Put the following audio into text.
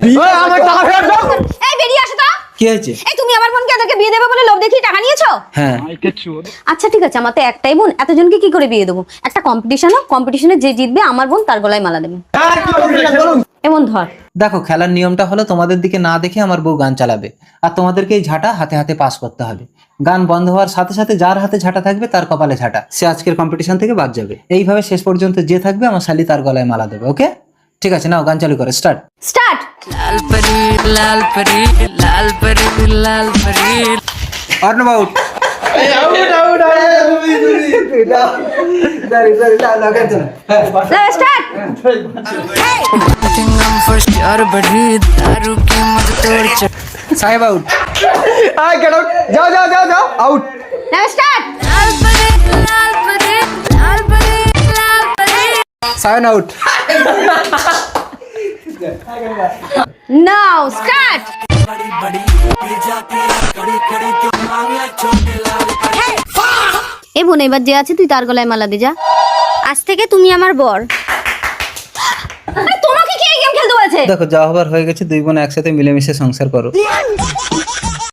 আমার টাকা ফেরত দাও। এই বেরিয়ে আসো তো। কি হয়েছে? এই তুমি আমার বোনকে এদেরকে বিয়ে দেবে বলে লোভ দেখিয়ে টাকা নিয়েছো? হ্যাঁ। আচ্ছা ঠিক আছে, আমার তো একটাই বোন, এতজনকে কি করে বিয়ে দেবো? একটা কম্পিটিশনে যে জিতবে আমার বোন তার গলায় মালা দেবে। হ্যাঁ, কি বলছিস বলুন? এমন ধর। দেখো, খেলার নিয়মটা হলো তোমাদের দিকে না দেখে আমার বউ গান চালাবে, আর তোমাদেরকে এই ঝাঁটা হাতে হাতে পাস করতে হবে। গান বন্ধ হওয়ার সাথে সাথে যার হাতে ঝাঁটা থাকবে তার কপালে ঝাঁটা, সে আজকের কম্পিটিশন থেকে বাদ যাবে। এইভাবে শেষ পর্যন্ত যে থাকবে আমার শালি তার গলায় মালা দেবে। ওকে, ঠিক আছে, নাও গান চালু করে স্টার্ট। স্টার্ট। लाल परी लाल परी लाल परी लाल परी অর্ণব আউট। স্টার্ট। हम फर्स्ट और बढ़ी दारू की मत तोड़ चढ़ সাহেব আউট। আয় গেট আউট, যাও যাও যাও যাও, আউট। স্টার্ট। लाल परी लाल परी लाल परी लाल परी সায়ন আউট। Now start. এ বোন, এবার যে আছে তুই তার গলায় মালা দে যা। আজ থেকে তুমি আমার বর। তোমাকে কে গেম খেলতে বলেছে? দেখো, যা হবার হয়ে গেছে, দুই বোন একসাথে মিলেমিশে সংসার করো।